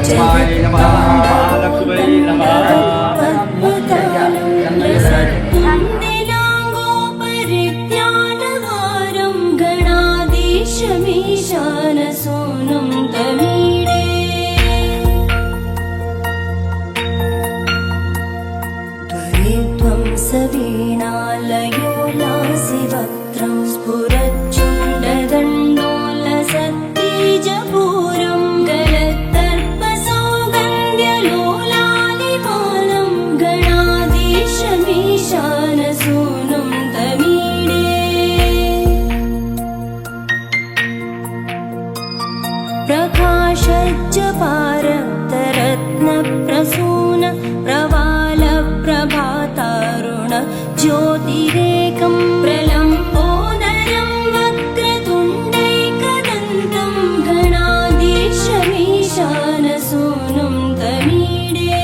जगत्कारणं वन्दिनाङ्गोपरिज्ञानवारं गणाधीशमीशानसूनुं तमीडे त्वरित्वं सवीणालयो लासिवक्त्रं स्फुरच्चूडदण्डोलसत्तेजपूरं गलत्तर्पसौगन्ध्यलोलालिमालं गणाधीशमीशानसूनुं तमीडे प्रकाशज्जपारक्तरत्नप्रसून प्रवालप्रभातारुण ज्योतिरेकं प्रलम्बोदरं वक्रतुण्डैकदन्तं गणाधीशमीशानसूनुं तमीडे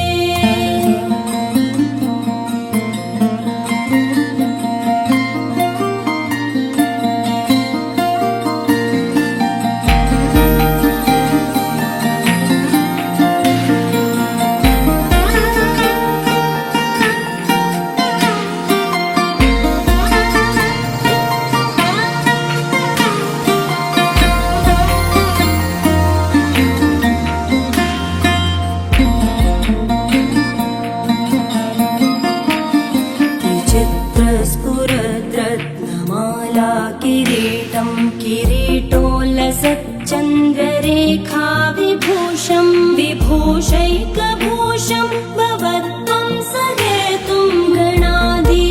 विचित्रस्फुरद्रत्नमाला किरीटं किरीटोल्लसच्चन्द्ररेखाविभूषं विभूषैकभूषं भवत्वं सहेतुं गणाधीशमीशानसूनुं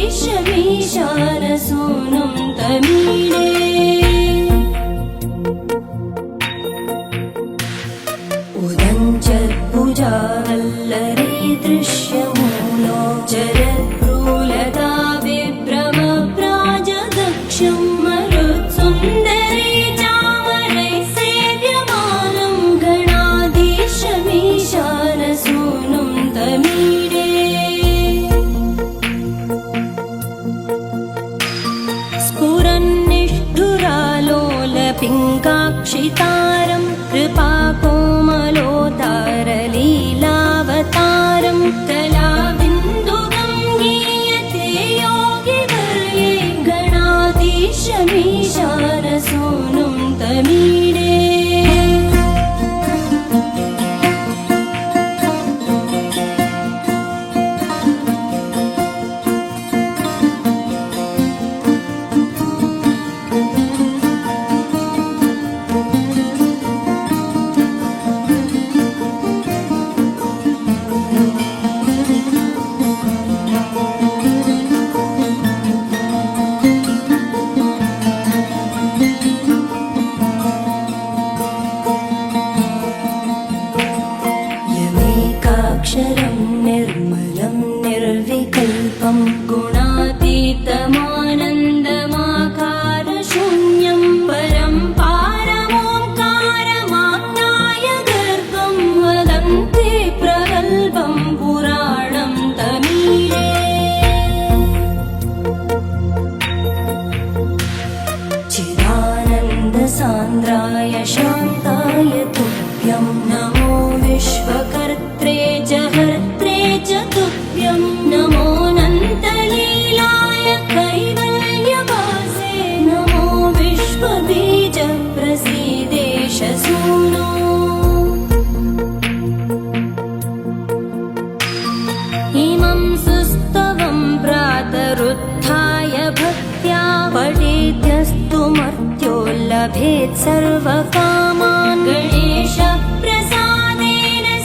तमीडे उदञ्चत्भुजावल्लरी दृश्यमूलो जरत्प्रूलता विभ्रमप्राजदक्षं मरुत्सुन्दरी चामरैः सेव्यमानं गणाधीशमीशानसूनुं तमीडे स्फुरन्निष्ठुरालोलपिङ्गाक्षितारं कृपाकोमलोतारलीलावतारं कलाबिन्दुगं गीयते योगिवर्ये गणाधीशमीशानसूनुं तमीडे यमेकाक्षरं निर्मलं निर्विकल्पं गुणातीतमानन्दमाकारशून्यं परं पारमोङ्कारमाज्ञाय गर्भं वदन्ति प्रगल्भं पुराणं तमीडे चिदानन्दसान्द्राय शान्ताय तुभ्यं नमो विश्वकर्त्रे जहर्त्रे च तुभ्यं नमोऽनन्तलीलाय कैवल्यवासे नमो विश्वबीजप्रसीदेशसूनो इमं सुस्तवं प्रातरुत्थाय भक्त्या पठेद्यस्तु मर्त्यो लभेत् सर्वकामान् गणेशप्रसादेन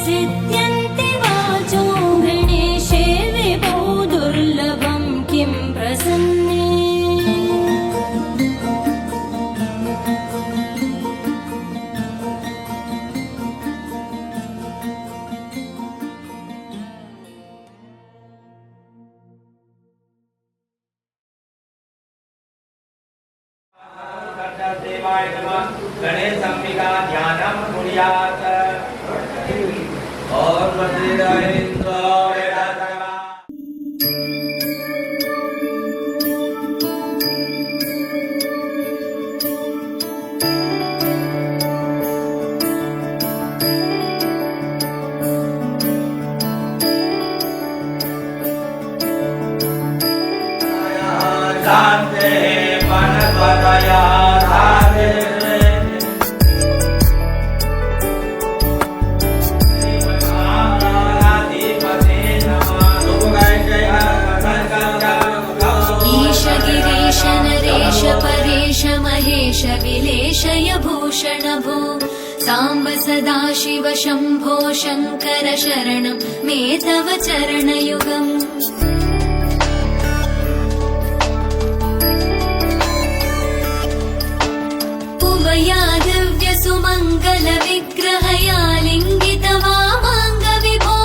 सिद्ध्यन्ति वाचो गणेशे विभो दुर्लभं किं प्रसन्ने गणेशंबिका ध्यानं कुर्यात् और वज्रेन्द्र वनस्पतया धारिणे ईश गिरीश नरेश परेश महेश विलेशय भूषण भो साम्ब सदाशिव शम्भो शङ्कर शरणं मे तव चरणयुगम् उमया दिव्य सुमङ्गल विग्रहया लिङ्गित वामाङ्ग विभो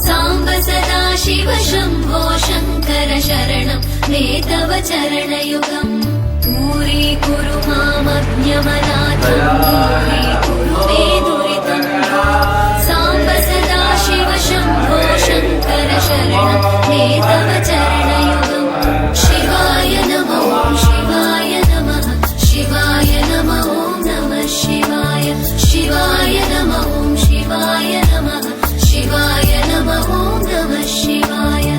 साम्ब सदाशिव शम्भो शङ्कर शरणं मे तव चरणयुगम् दूरीकुरु मामज्ञमनाथं दूरीकुरु मे दुरितं साम्ब सदाशिव शम्भो शङ्कर शरणं मे तव चरणयुगम् शिवाय नमो शिवाय नमः शिवाय नमो नमः शिवाय शिवाय नमो शिवाय नमः शिवाय नमो नमः शिवाय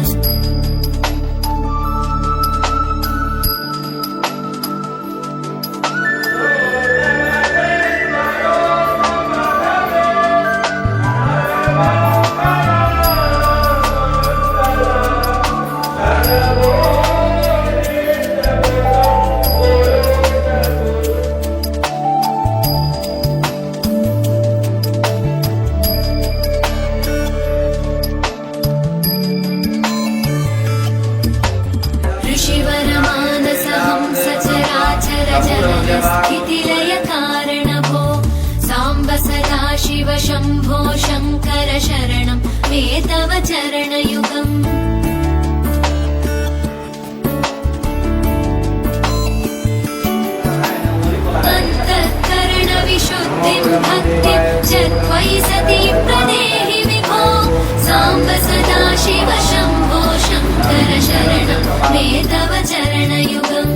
ऋषिवरमानसहं सचराचर जननस्थितिलय कारणभो साम्ब सदाशिव शम्भो शङ्कर शरणं मे तव चरणयुगम् अन्तःकरणविशुद्धिं भक्तिं च त्वयि सती प्रदेहि विभो साम्ब सदाशिव शम्भो शङ्कर शरणं मे तव चरणयुगम्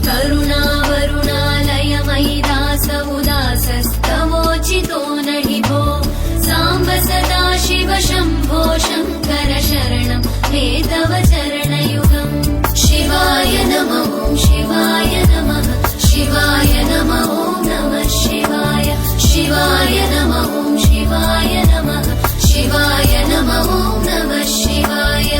करुणावरुणालयमयि दास उदासस्तवोचितो नहि भो साम्ब सदाशिव शम्भो शङ्कर शरणं मे तव चरणयुगम् शिवाय नमो शिवाय नमः शिवाय नमो नमः शिवाय शिवाय नमो शिवाय नमः शिवाय नमो नमः शिवाय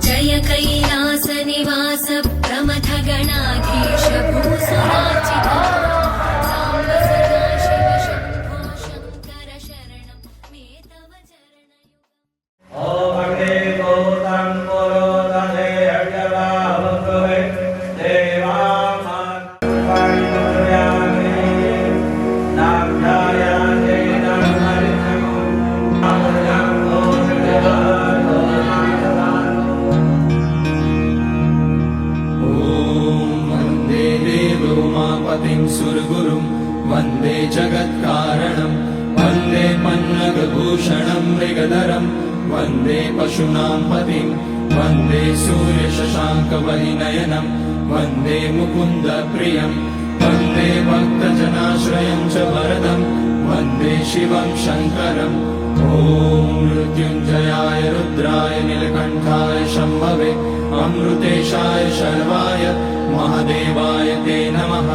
जय कैलासनिवास प्रमथ गणाधीश भूसुरार्चिता साम्ब सदाशिव शम्भो शङ्कर शरणं मे तव चरणयुगम् ॐ अग्ने गोतं पुरोदने अग्नवाहुः देवामानवायुर्यामे नाभ्यायाते नमः वन्दे देवोमापतिं सुरगुरुं वन्दे जगत्कारणं वन्दे पन्नगभूषणं मृगधरं वन्दे पशूनां पतिं वन्दे सूर्यशशाङ्कवहिनयनं वन्दे मुकुन्दप्रियं वन्दे भक्तजनाश्रयं च वरदं वन्दे शिवं शङ्करम् ॐ मृत्युञ्जयाय रुद्राय नीलकण्ठाय शम्भवे अमृतेशाय शर्वाय महादेवाय ते नमः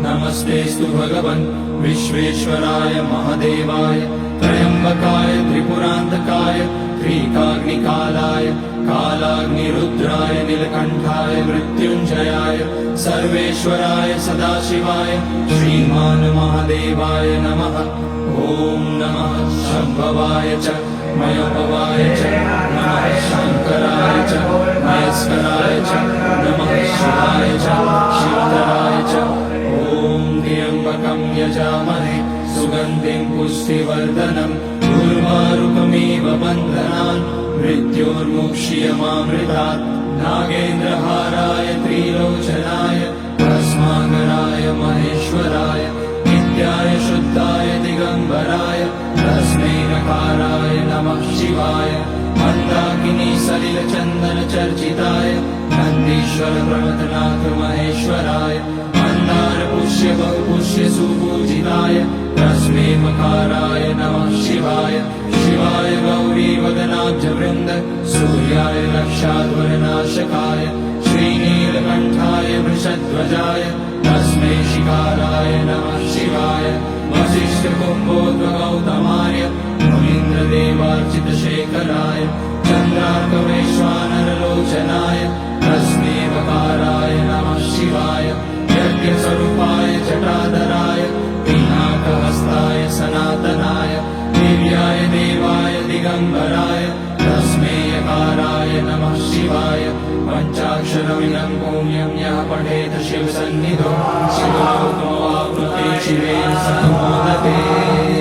नमस्तेऽस्तु भगवन् विश्वेश्वराय महादेवाय त्र्यम्बकाय त्रिपुरान्तकाय त्रिकाग्निकालाय कालाग्निरुद्राय नीलकण्ठाय मृत्युञ्जयाय सर्वेश्वराय सदाशिवाय श्रीमान् महादेवाय नमः ॐ नमः शम्भवाय च मयोपवाय च नमः शङ्कराय च मयस्कराय च नमः शिवाय च शिवतराय च ॐ त्र्यम्बकं यजामहे सुगन्धिं पुष्टिवर्धनं उर्वारुकमिव बन्धनान् मृत्योर्मुक्ष्यमामृतात् नागेन्द्रहाराय चन्दन चर्चिताय नन्दीश्वर प्रमथनाथ महेश्वराय मन्दार पुष्य बहुपुष्य सुपूजिताय तस्मै मकाराय नमः शिवाय शिवाय गौरी वदनाब्ज वृन्द सूर्याय रक्षाध्वरनाशकाय श्रीनीलकण्ठाय वृषध्वजाय तस्मै शिकाराय नमः शिवाय वसिष्ठकुम्भोद्भगौतमाय मुनीन्द्रदेवार्चितशेखराय चन्द्रार्कवैश्वानरलोचनाय तस्मै वकाराय नमः शिवाय यज्ञस्वरूपाय जटाधराय पिनाकहस्ताय सनातनाय दिव्याय देवाय दिगम्बराय तस्मै यकाराय नमः शिवाय पञ्चाक्षरमिदं पुण्यं यः पठेत शिवसन्निधौ शिवलोको वाप्नुते शिवेन सह मोदते